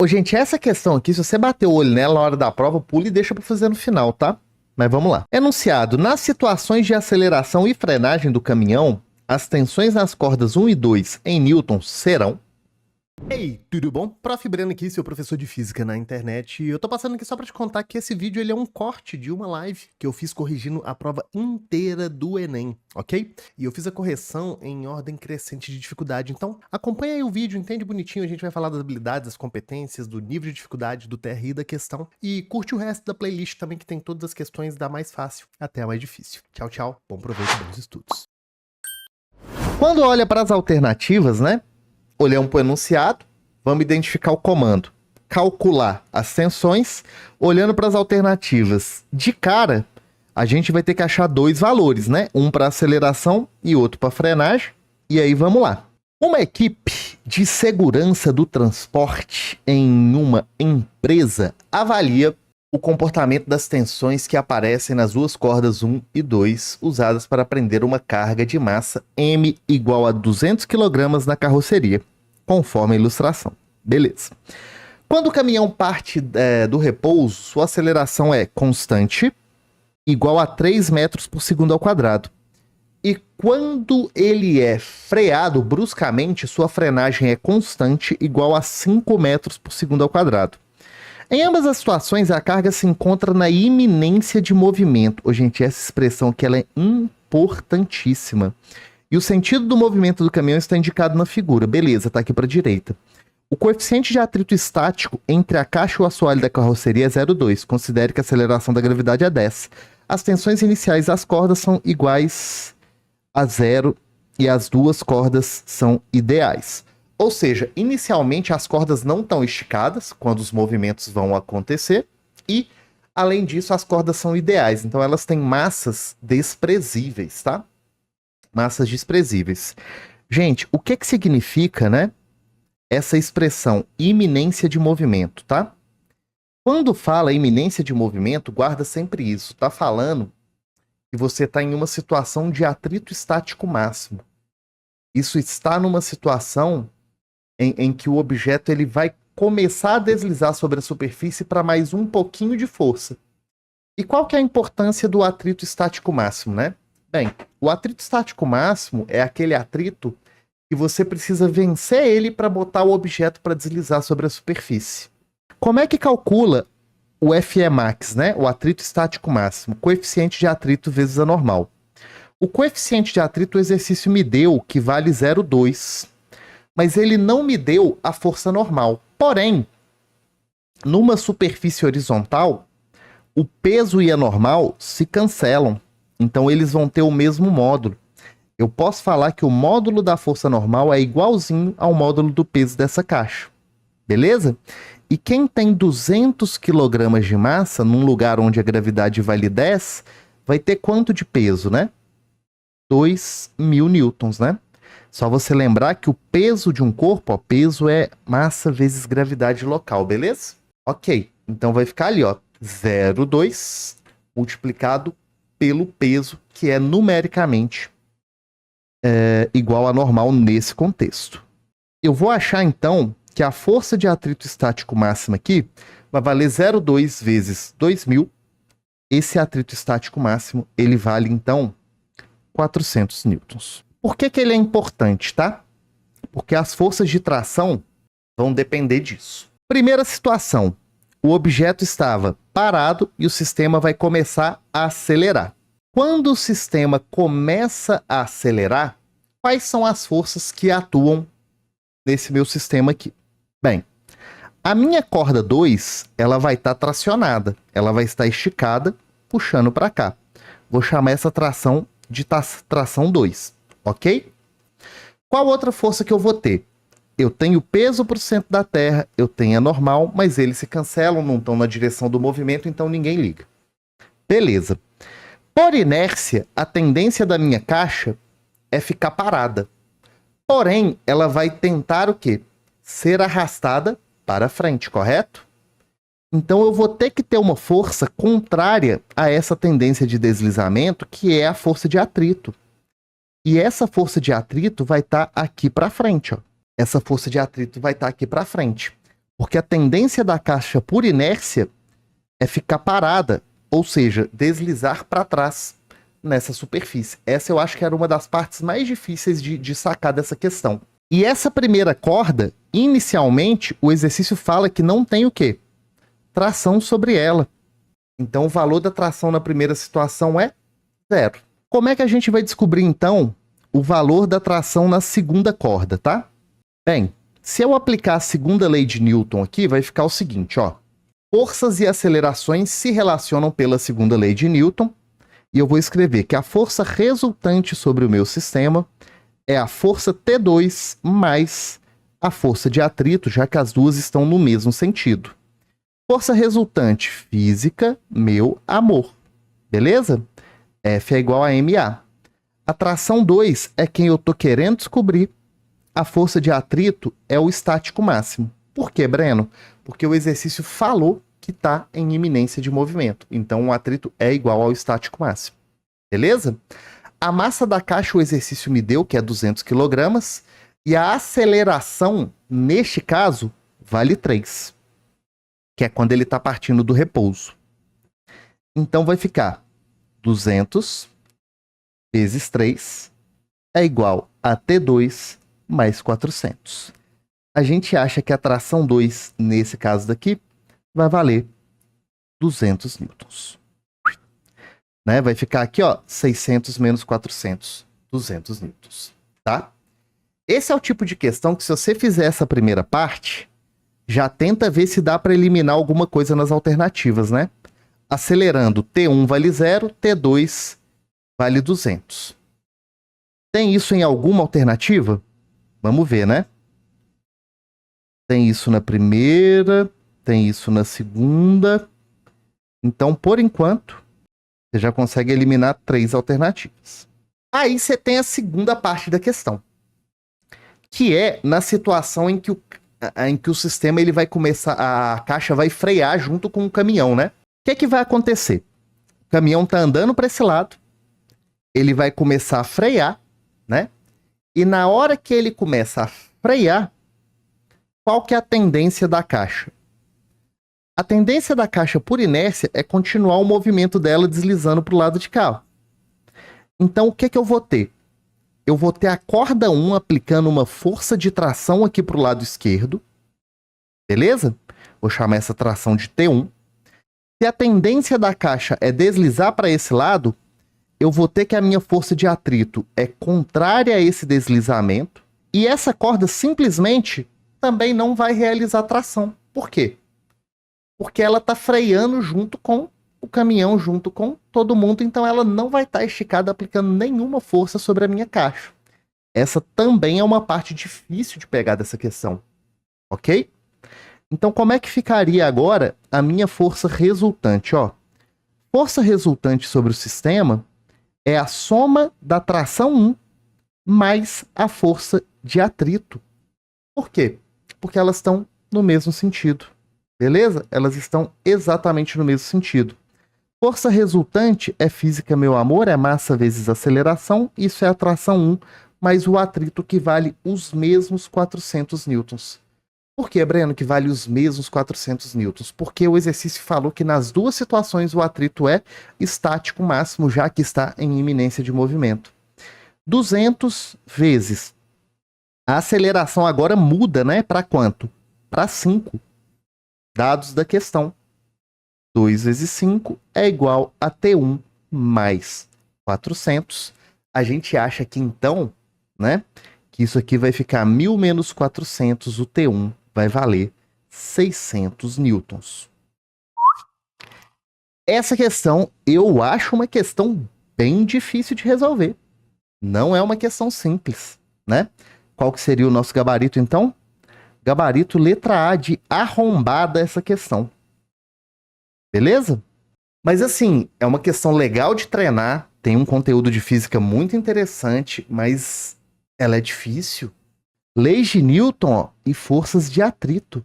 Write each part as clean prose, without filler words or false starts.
Ô, gente, essa questão aqui, se você bater o olho nela na hora da prova, pula e deixa pra fazer no final, tá? Mas vamos lá. Enunciado. Nas situações de aceleração e frenagem do caminhão, as tensões nas cordas 1 e 2 em newtons serão... Ei, tudo bom? Prof. Breno aqui, seu professor de física na internet. E eu tô passando aqui só pra te contar que esse vídeo ele é um corte de uma live que eu fiz corrigindo a prova inteira do Enem, ok? E eu fiz a correção em ordem crescente de dificuldade. Então, acompanha aí o vídeo, entende bonitinho. A gente vai falar das habilidades, das competências, do nível de dificuldade, do TRI da questão. E curte o resto da playlist também, que tem todas as questões da mais fácil até a mais difícil. Tchau, tchau. Bom proveito e bons estudos. Quando olha para as alternativas, né? Olhamos para o enunciado, vamos identificar o comando. Calcular as tensões. Olhando para as alternativas de cara, a gente vai ter que achar dois valores, né? Um para aceleração e outro para frenagem. E aí vamos lá. Uma equipe de segurança do transporte em uma empresa avalia o comportamento das tensões que aparecem nas duas cordas 1 e 2, usadas para prender uma carga de massa M igual a 200 kg na carroceria, conforme a ilustração. Beleza. Quando o caminhão parte do repouso, sua aceleração é constante, igual a 3 metros por segundo ao quadrado. E quando ele é freado bruscamente, sua frenagem é constante, igual a 5 metros por segundo ao quadrado. Em ambas as situações, a carga se encontra na iminência de movimento. Oh, gente, essa expressão aqui ela é importantíssima. E o sentido do movimento do caminhão está indicado na figura. Beleza, tá aqui para a direita. O coeficiente de atrito estático entre a caixa e o assoalho da carroceria é 0,2. Considere que a aceleração da gravidade é 10. As tensões iniciais das cordas são iguais a 0 e as duas cordas são ideais. Ou seja, inicialmente as cordas não estão esticadas quando os movimentos vão acontecer e, além disso, as cordas são ideais. Então, elas têm massas desprezíveis, tá? Massas desprezíveis. Gente, o que significa, né, essa expressão iminência de movimento, tá? Quando fala iminência de movimento, guarda sempre isso. Tá falando que você está em uma situação de atrito estático máximo. Isso está numa situação em que o objeto ele vai começar a deslizar sobre a superfície para mais um pouquinho de força. E qual que é a importância do atrito estático máximo, né? Bem, o atrito estático máximo é aquele atrito que você precisa vencer ele para botar o objeto para deslizar sobre a superfície. Como é que calcula o FEmax, né? O atrito estático máximo? Coeficiente de atrito vezes a normal. O coeficiente de atrito o exercício me deu que vale 0,2. Mas ele não me deu a força normal. Porém, numa superfície horizontal, o peso e a normal se cancelam. Então, eles vão ter o mesmo módulo. Eu posso falar que o módulo da força normal é igualzinho ao módulo do peso dessa caixa. Beleza? E quem tem 200 kg de massa, num lugar onde a gravidade vale 10, vai ter quanto de peso, né? 2.000 newtons, né? Só você lembrar que o peso de um corpo, ó, peso é massa vezes gravidade local, beleza? Ok, então vai ficar ali, ó, 0,2 multiplicado pelo peso, que é numericamente igual a normal nesse contexto. Eu vou achar, então, que a força de atrito estático máxima aqui vai valer 0,2 vezes 2.000. Esse atrito estático máximo, ele vale, então, 400 newtons. Por que ele é importante, tá? Porque as forças de tração vão depender disso. Primeira situação, o objeto estava parado e o sistema vai começar a acelerar. Quando o sistema começa a acelerar, quais são as forças que atuam nesse meu sistema aqui? Bem, a minha corda 2, ela vai estar tracionada, ela vai estar esticada, puxando para cá. Vou chamar essa tração de tração 2. Ok? Qual outra força que eu vou ter? Eu tenho peso por centro da Terra, eu tenho a normal, mas eles se cancelam, não estão na direção do movimento, então ninguém liga. Beleza. Por inércia, a tendência da minha caixa é ficar parada. Porém, ela vai tentar o quê? Ser arrastada para frente, correto? Então eu vou ter que ter uma força contrária a essa tendência de deslizamento, que é a força de atrito. E essa força de atrito vai estar aqui para frente, ó. Essa força de atrito vai estar aqui para frente. Porque a tendência da caixa por inércia é ficar parada, ou seja, deslizar para trás nessa superfície. Essa eu acho que era uma das partes mais difíceis de sacar dessa questão. E essa primeira corda, inicialmente, o exercício fala que não tem o quê? Tração sobre ela. Então, o valor da tração na primeira situação é 0. Como é que a gente vai descobrir, então, o valor da tração na segunda corda, tá? Bem, se eu aplicar a segunda lei de Newton aqui, vai ficar o seguinte, ó. Forças e acelerações se relacionam pela segunda lei de Newton, e eu vou escrever que a força resultante sobre o meu sistema é a força T2 mais a força de atrito, já que as duas estão no mesmo sentido. Força resultante física, meu amor. Beleza? F é igual a MA. A tração 2 é quem eu estou querendo descobrir. A força de atrito é o estático máximo. Por quê, Breno? Porque o exercício falou que está em iminência de movimento. Então, o atrito é igual ao estático máximo. Beleza? A massa da caixa o exercício me deu, que é 200 kg, e a aceleração, neste caso, vale 3, que é quando ele está partindo do repouso. Então, vai ficar 200 vezes 3 é igual a T2 mais 400. A gente acha que a tração 2, nesse caso daqui, vai valer 200 newtons. Né? Vai ficar aqui, ó, 600 menos 400, 200 newtons, tá? Esse é o tipo de questão que, se você fizer essa primeira parte, já tenta ver se dá para eliminar alguma coisa nas alternativas, né? Acelerando, T1 vale 0, T2 vale 200. Tem isso em alguma alternativa? Vamos ver, né? Tem isso na primeira, tem isso na segunda. Então, por enquanto, você já consegue eliminar 3 alternativas. Aí você tem a segunda parte da questão, que é na situação em que o sistema ele vai começar, a caixa vai frear junto com o caminhão, né? O que vai acontecer? O caminhão está andando para esse lado, ele vai começar a frear, né? E na hora que ele começa a frear, qual que é a tendência da caixa? A tendência da caixa por inércia é continuar o movimento dela deslizando para o lado de cá. Então, o que eu vou ter? Eu vou ter a corda 1 aplicando uma força de tração aqui para o lado esquerdo. Beleza? Vou chamar essa tração de T1. Se a tendência da caixa é deslizar para esse lado, eu vou ter que a minha força de atrito é contrária a esse deslizamento. E essa corda simplesmente também não vai realizar tração. Por quê? Porque ela está freando junto com o caminhão, junto com todo mundo, então ela não vai estar esticada aplicando nenhuma força sobre a minha caixa. Essa também é uma parte difícil de pegar dessa questão, ok? Então, como é que ficaria agora a minha força resultante? Ó, força resultante sobre o sistema é a soma da tração 1 mais a força de atrito. Por quê? Porque elas estão no mesmo sentido. Beleza? Elas estão exatamente no mesmo sentido. Força resultante é física, meu amor, é massa vezes aceleração. Isso é a tração 1, mais o atrito que vale os mesmos 400 newtons. Por que, Breno, que vale os mesmos 400 newtons? Porque o exercício falou que nas duas situações o atrito é estático máximo, já que está em iminência de movimento. 200 vezes. A aceleração agora muda, né? Para quanto? Para 5. Dados da questão. 2 vezes 5 é igual a T1 mais 400. A gente acha que então, né, que isso aqui vai ficar 1000 menos 400, o T1 vai valer 600 newtons. Essa questão eu acho uma questão bem difícil de resolver. Não é uma questão simples, né? Qual que seria o nosso gabarito então? Gabarito letra A de arrombada essa questão. Beleza? Mas assim, é uma questão legal de treinar, tem um conteúdo de física muito interessante, mas ela é difícil. Leis de Newton, ó, e forças de atrito.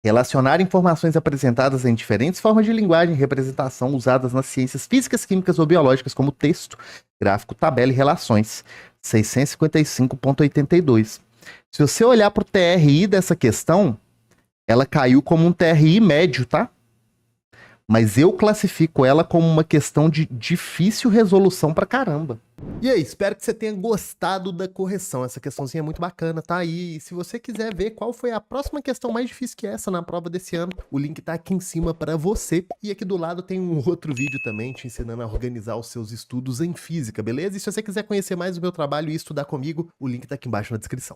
Relacionar informações apresentadas em diferentes formas de linguagem e representação usadas nas ciências físicas, químicas ou biológicas, como texto, gráfico, tabela e relações. 655.82. Se você olhar para o TRI dessa questão, ela caiu como um TRI médio, tá? Mas eu classifico ela como uma questão de difícil resolução pra caramba. E aí, espero que você tenha gostado da correção. Essa questãozinha é muito bacana, tá? E se você quiser ver qual foi a próxima questão mais difícil que essa na prova desse ano, o link tá aqui em cima pra você. E aqui do lado tem um outro vídeo também te ensinando a organizar os seus estudos em física, beleza? E se você quiser conhecer mais o meu trabalho e estudar comigo, o link tá aqui embaixo na descrição.